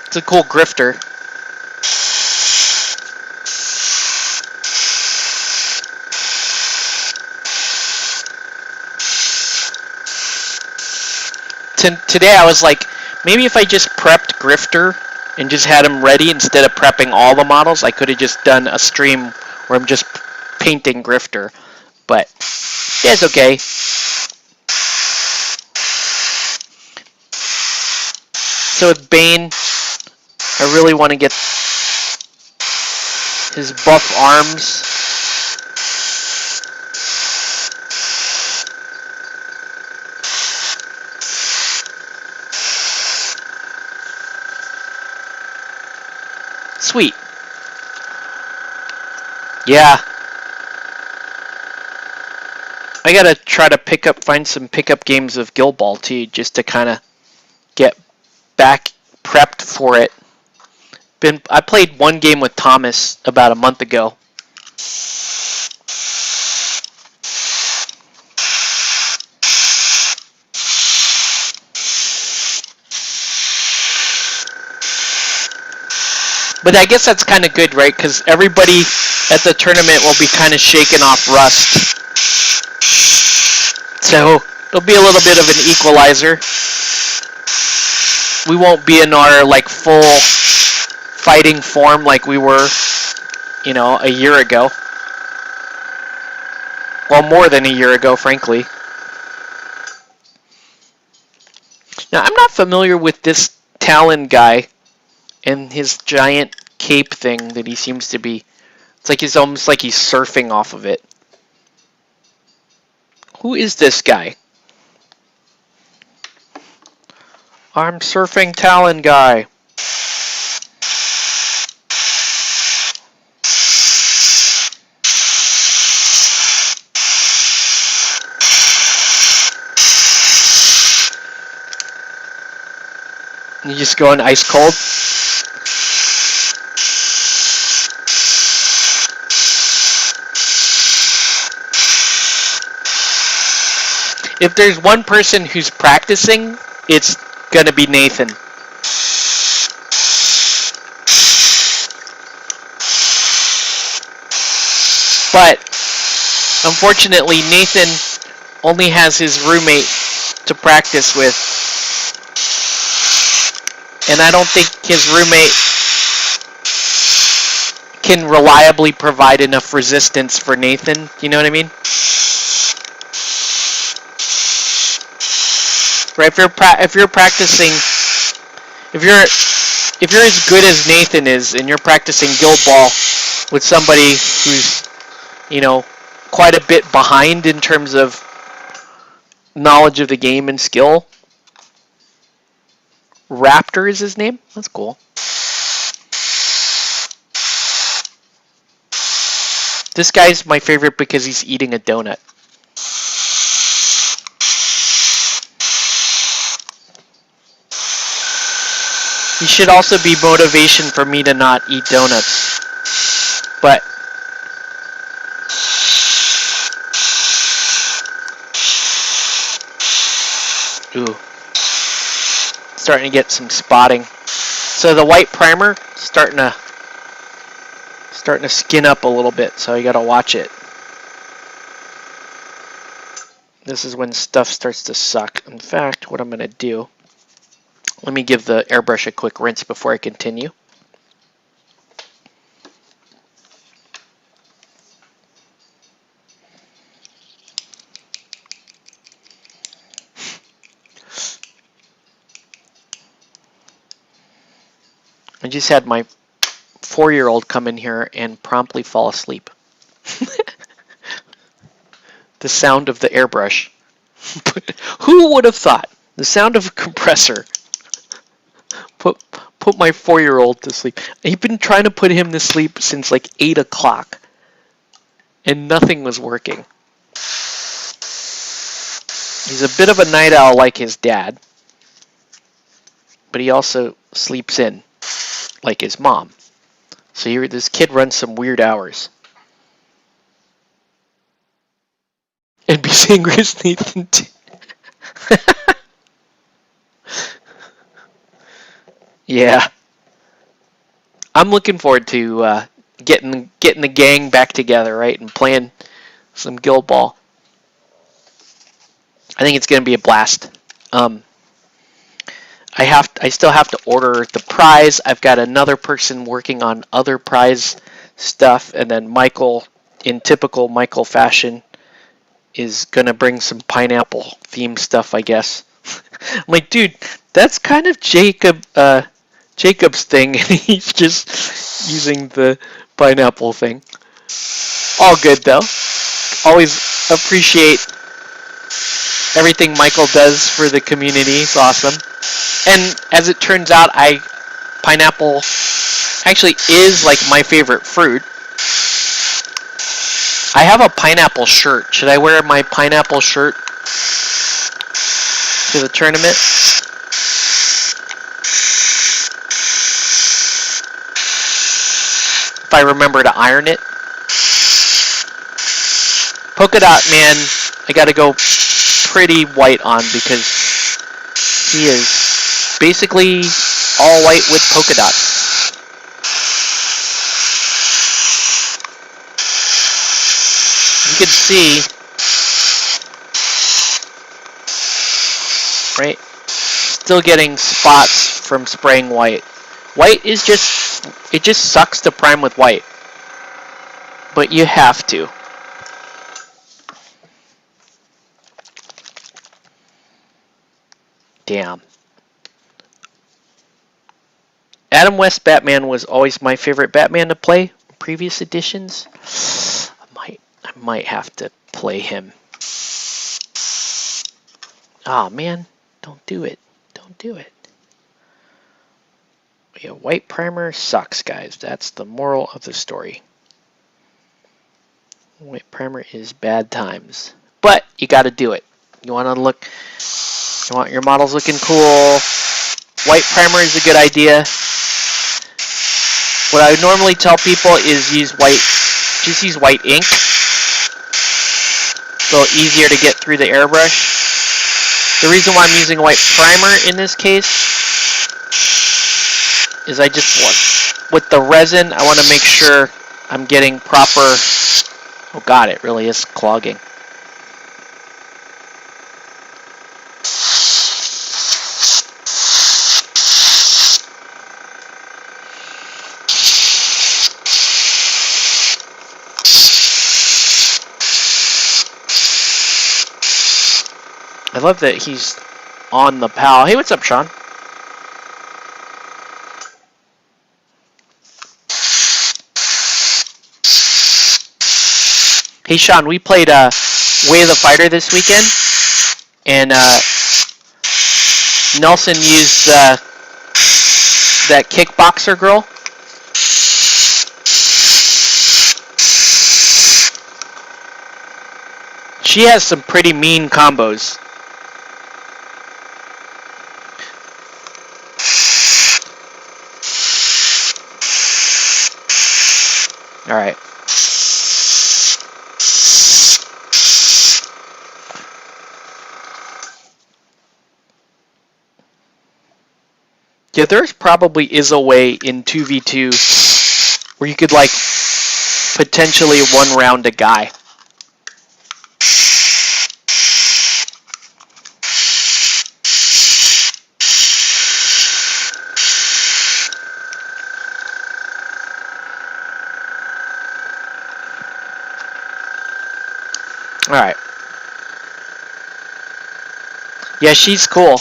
[SPEAKER 1] It's a cool grifter. Today I was like, Maybe if I just prepped Grifter and just had him ready instead of prepping all the models, I could have just done a stream where I'm just painting Grifter. But yeah, it's okay. So with Bane, I really want to get his buff arms. Sweet. Yeah. I gotta try to find some pickup games of Guild Ball too, just to kind of get back prepped for it. I played one game with Thomas about a month ago. But I guess that's kind of good, right? Because everybody at the tournament will be kind of shaking off rust. So there'll be a little bit of an equalizer. We won't be in our like full fighting form like we were, you know, a year ago. Well, more than a year ago, frankly. Now, I'm not familiar with this Talon guy and his giant cape thing that he seems to be. It's almost like he's surfing off of it. Who is this guy? I'm surfing Talon guy. You just going ice cold? If there's one person who's practicing, it's gonna be Nathan. But unfortunately, Nathan only has his roommate to practice with. And I don't think his roommate can reliably provide enough resistance for Nathan. You know what I mean? Right? If you're practicing, if you're as good as Nathan is, and you're practicing Guild Ball with somebody who's, you know, quite a bit behind in terms of knowledge of the game and skill. Raptor is his name? That's cool. This guy's my favorite because he's eating a donut. He should also be motivation for me to not eat donuts. But ooh. Starting to get some spotting. So the white primer starting to skin up a little bit, so you gotta watch it. This is when stuff starts to suck. In fact, what I'm gonna do, let me give the airbrush a quick rinse before I continue. I just had my 4-year-old come in here and promptly fall asleep. The sound of the airbrush. Who would have thought? The sound of a compressor put my 4-year-old to sleep. I've been trying to put him to sleep since like 8 o'clock, and nothing was working. He's a bit of a night owl like his dad, but he also sleeps in like his mom. So this kid runs some weird hours. And be angry as Nathan too. Yeah. I'm looking forward to getting the gang back together, right, and playing some Guild Ball. I think it's going to be a blast. I still have to order the prize. I've got another person working on other prize stuff, and then Michael, in typical Michael fashion, is gonna bring some pineapple themed stuff, I guess. I'm like, dude, that's kind of Jacob's thing, and he's just using the pineapple thing. All good though. Always appreciate everything Michael does for the community. It's awesome. And as it turns out, pineapple actually is like my favorite fruit. I have a pineapple shirt. Should I wear my pineapple shirt to the tournament? If I remember to iron it. Polka dot man, I gotta go pretty white on because he is basically all white with polka dots. You can see, right? Still getting spots from spraying white. White is it just sucks to prime with white. But you have to. Damn. Adam West Batman was always my favorite Batman to play. Previous editions. I might have to play him. Ah, man. Don't do it. Don't do it. Yeah, white primer sucks, guys. That's the moral of the story. White primer is bad times. But you gotta do it. You want your models looking cool. White primer is a good idea. What I would normally tell people is just use white ink. It's a little easier to get through the airbrush. The reason why I'm using white primer in this case is I just want, with the resin, I want to make sure I'm getting proper, oh god, it really is clogging. I love that he's on the PAL. Hey, what's up, Sean? Hey, Sean, we played Way of the Fighter this weekend, and Nelson used that kickboxer girl. She has some pretty mean combos. All right. Yeah, there probably is a way in 2v2 where you could like potentially one round a guy. Alright. Yeah, she's cool.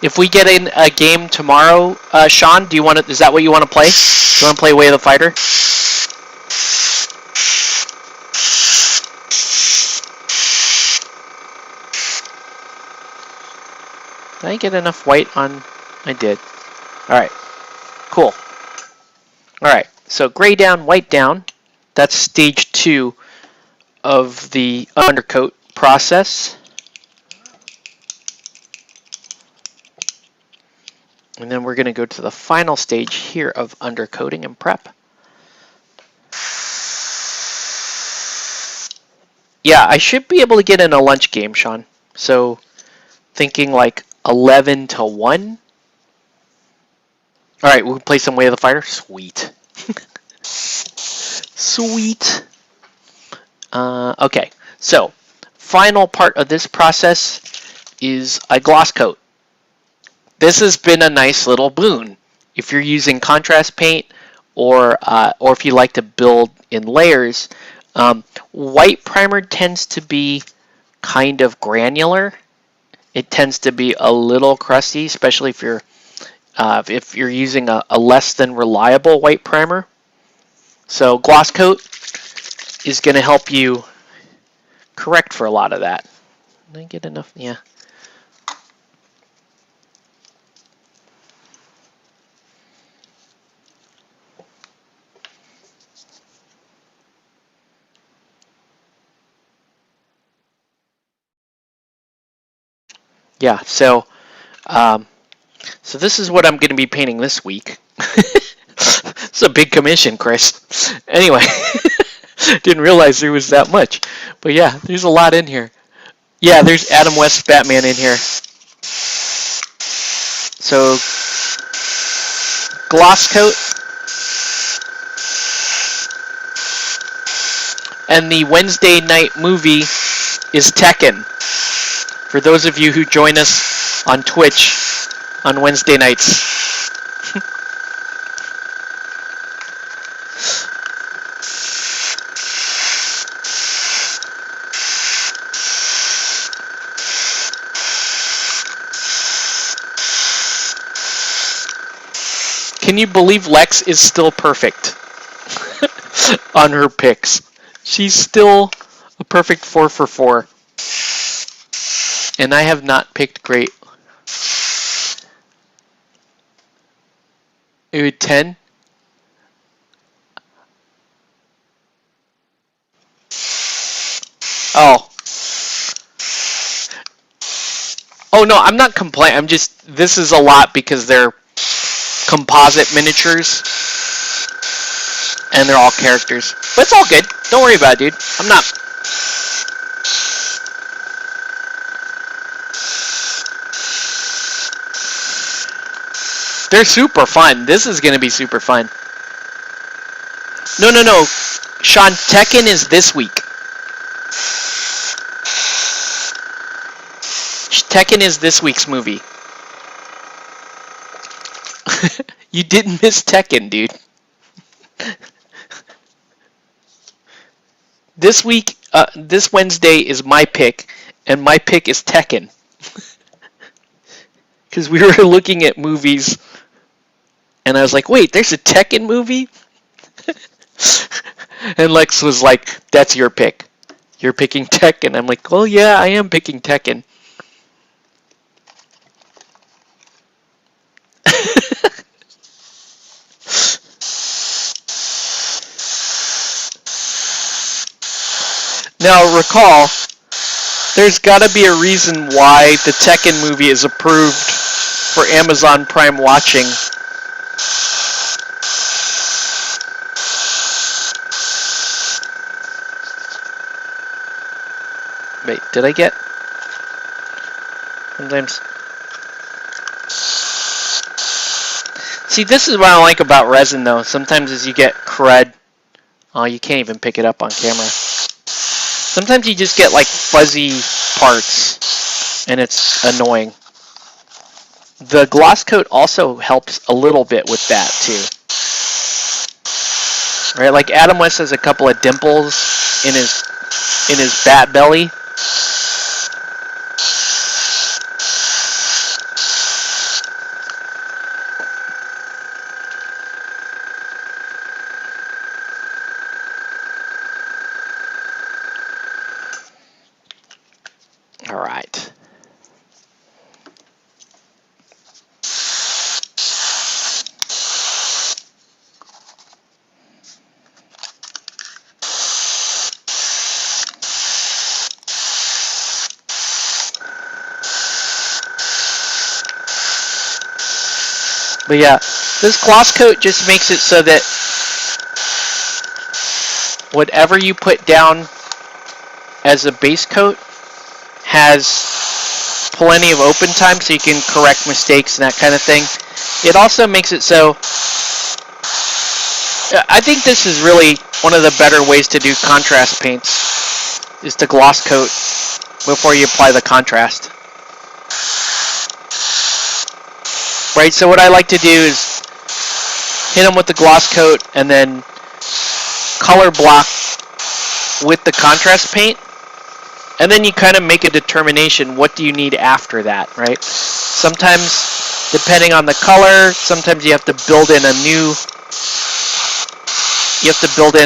[SPEAKER 1] If we get in a game tomorrow, Sean, do you want to? Is that what you want to play? Do you want to play Way of the Fighter? Did I get enough white on? I did. All right. Cool. All right. So gray down, white down. That's stage 2 of the undercoat process. And then we're going to go to the final stage here of undercoating and prep. Yeah, I should be able to get in a lunch game, Sean. So, thinking like 11 to 1. Alright, we'll play some Way of the Fighter. Sweet. Sweet. Okay, so, final part of this process is a gloss coat. This has been a nice little boon. If you're using contrast paint or if you like to build in layers, white primer tends to be kind of granular. It tends to be a little crusty, especially if you're using a less than reliable white primer. So gloss coat is going to help you correct for a lot of that. Did I get enough? Yeah. Yeah, so this is what I'm going to be painting this week. It's a big commission, Chris. Anyway, didn't realize there was that much. But yeah, there's a lot in here. Yeah, there's Adam West's Batman in here. So, gloss coat. And the Wednesday night movie is Tekken. For those of you who join us on Twitch on Wednesday nights. Can you believe Lex is still perfect on her picks? She's still a perfect 4 for 4. And I have not picked great. Ooh, 10? Oh. Oh no, I'm not complaining. I'm just, this is a lot because they're composite miniatures. And they're all characters. But it's all good. Don't worry about it, dude. I'm not. They're super fun. This is going to be super fun. No. Sean, Tekken is this week. Tekken is this week's movie. You didn't miss Tekken, dude. This week, this Wednesday is my pick, and my pick is Tekken. Because we were looking at movies, and I was like, wait, there's a Tekken movie? And Lex was like, that's your pick. You're picking Tekken. I'm like, well, yeah, I am picking Tekken. Now, recall, there's got to be a reason why the Tekken movie is approved for Amazon Prime watching. Wait, did I get? Sometimes. See, this is what I like about resin, though. Sometimes as you get crud, oh, you can't even pick it up on camera. Sometimes you just get like fuzzy parts, and it's annoying. The gloss coat also helps a little bit with that too. Right, like Adam West has a couple of dimples in his bat belly. All right. But yeah, this gloss coat just makes it so that whatever you put down as a base coat has plenty of open time so you can correct mistakes and that kind of thing. It also makes it so, I think this is really one of the better ways to do contrast paints, is to gloss coat before you apply the contrast. Right, so what I like to do is hit them with the gloss coat and then color block with the contrast paint, and then you kind of make a determination what do you need after that, right? Sometimes, depending on the color, sometimes you have to build in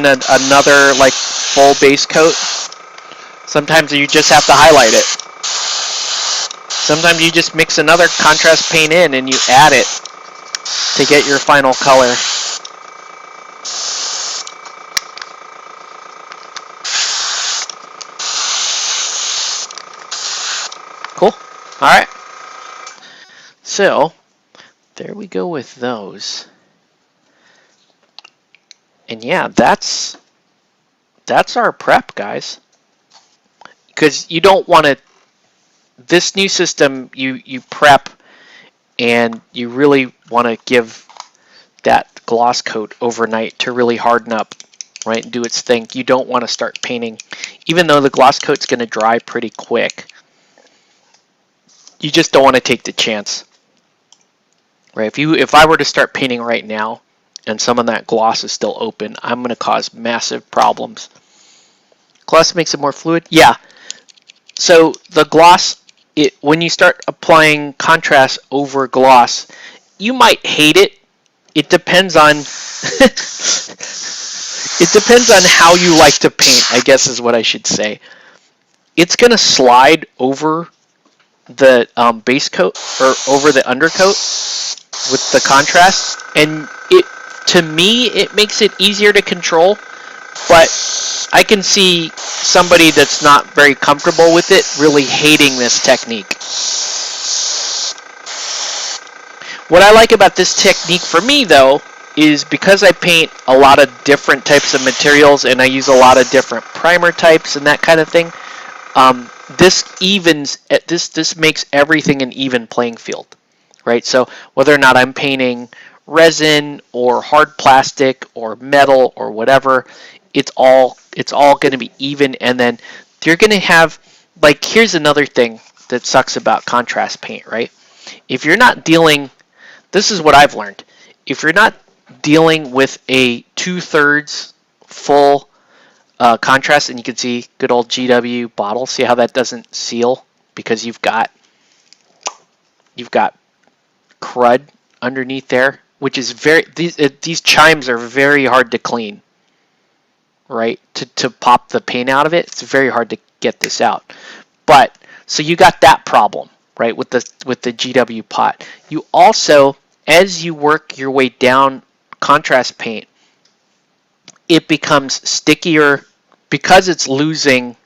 [SPEAKER 1] another like full base coat. Sometimes you just have to highlight it. Sometimes you just mix another contrast paint in and you add it to get your final color. Cool. Alright. So, there we go with those. And yeah, that's our prep, guys. Because you don't want to, this new system, you prep and you really want to give that gloss coat overnight to really harden up, right, and do its thing. You don't want to start painting, even though the gloss coat's going to dry pretty quick. You just don't want to take the chance, right? If I were to start painting right now and some of that gloss is still open, I'm going to cause massive problems. Gloss makes it more fluid? Yeah. So the gloss, when you start applying contrast over gloss, you might hate it. It depends on it depends on how you like to paint, I guess is what I should say. It's going to slide over the base coat or over the undercoat with the contrast, and to me it makes it easier to control, but I can see somebody that's not very comfortable with it really hating this technique. What I like about this technique for me though is because I paint a lot of different types of materials and I use a lot of different primer types and that kind of thing, this makes everything an even playing field, right? So whether or not I'm painting resin or hard plastic or metal or whatever, it's all going to be even. And then you're going to have, like, here's another thing that sucks about contrast paint, right? If you're not dealing, this is what I've learned, if you're not dealing with a 2/3 full contrast, and you can see good old GW bottle. See how that doesn't seal because you've got crud underneath there, which is these chimes are very hard to clean, right? To pop the paint out of it, it's very hard to get this out. But so you got that problem, right, with the GW pot. You also, as you work your way down contrast paint, it becomes stickier because it's losing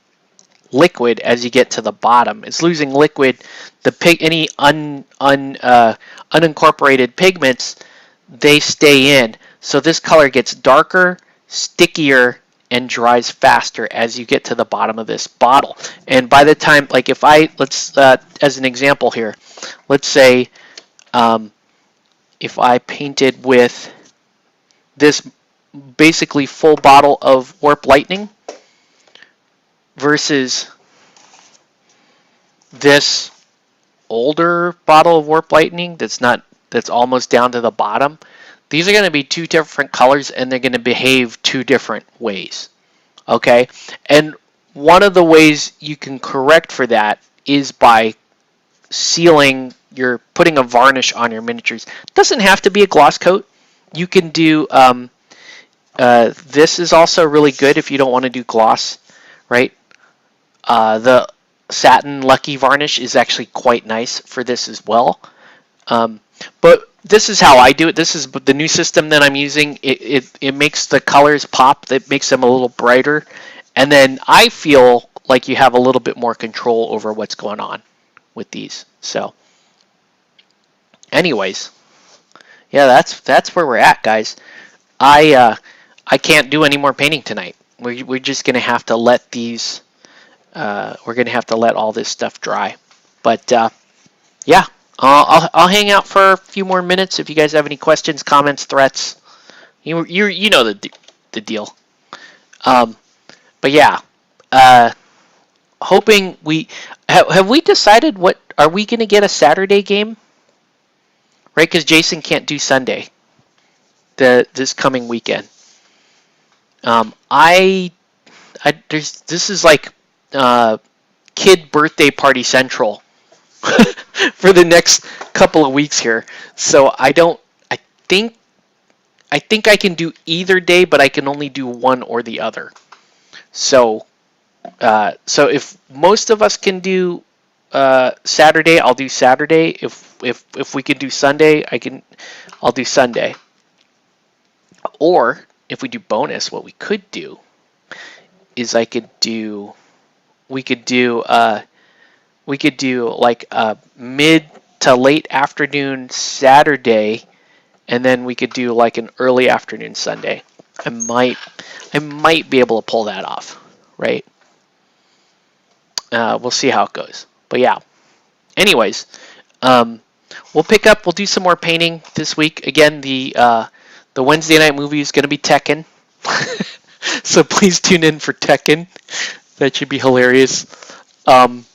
[SPEAKER 1] liquid as you get to the bottom. It's losing liquid. Any unincorporated pigments, they stay in. So this color gets darker, stickier, and dries faster as you get to the bottom of this bottle. And by the time, like if let's as an example here, let's say if I painted with this basically full bottle of Warp Lightning versus this older bottle of Warp Lightning that's almost down to the bottom, these are going to be two different colors and they're going to behave two different ways. Okay? And one of the ways you can correct for that is by sealing, putting a varnish on your miniatures. It doesn't have to be a gloss coat. You can do this is also really good if you don't want to do gloss, right? The satin Lucky varnish is actually quite nice for this as well. But this is how I do it. This is the new system that I'm using. It makes the colors pop. It makes them a little brighter. And then I feel like you have a little bit more control over what's going on with these. So anyways, yeah, that's where we're at, guys. I can't do any more painting tonight. We're just going to have to let these we're gonna have to let all this stuff dry. But yeah, I'll hang out for a few more minutes. If you guys have any questions, comments, threats, you know the deal. But yeah, hoping we have we decided what are we gonna get a Saturday game, right? Because Jason can't do Sunday. This coming weekend. This is like kid birthday party central for the next couple of weeks here. So I think I can do either day, but I can only do one or the other. So if most of us can do Saturday, I'll do Saturday. If we can do Sunday, I'll do Sunday. Or if we do bonus, what we could do is we could do like a mid to late afternoon Saturday, and then we could do like an early afternoon Sunday. I might be able to pull that off, right? We'll see how it goes. But yeah. Anyways, we'll do some more painting this week. Again, the Wednesday night movie is going to be Tekken. So please tune in for Tekken. That should be hilarious. And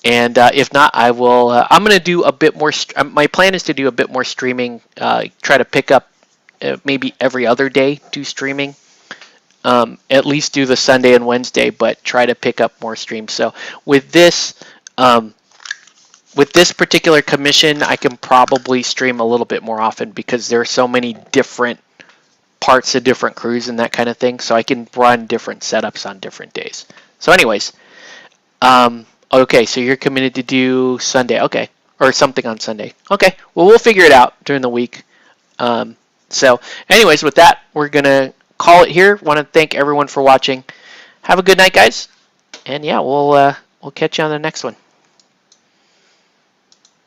[SPEAKER 1] if not, I will. I'm going to do a bit more. My plan is to do a bit more streaming. Try to pick up maybe every other day do streaming. At least do the Sunday and Wednesday, but try to pick up more streams. So with this particular commission, I can probably stream a little bit more often because there are so many different parts of different crews and that kind of thing. So I can run different setups on different days. So anyways, okay, so you're committed to do Sunday, okay, or something on Sunday. Okay, well, we'll figure it out during the week. So anyways, with that, we're going to call it here. Want to thank everyone for watching. Have a good night, guys. And yeah, we'll catch you on the next one.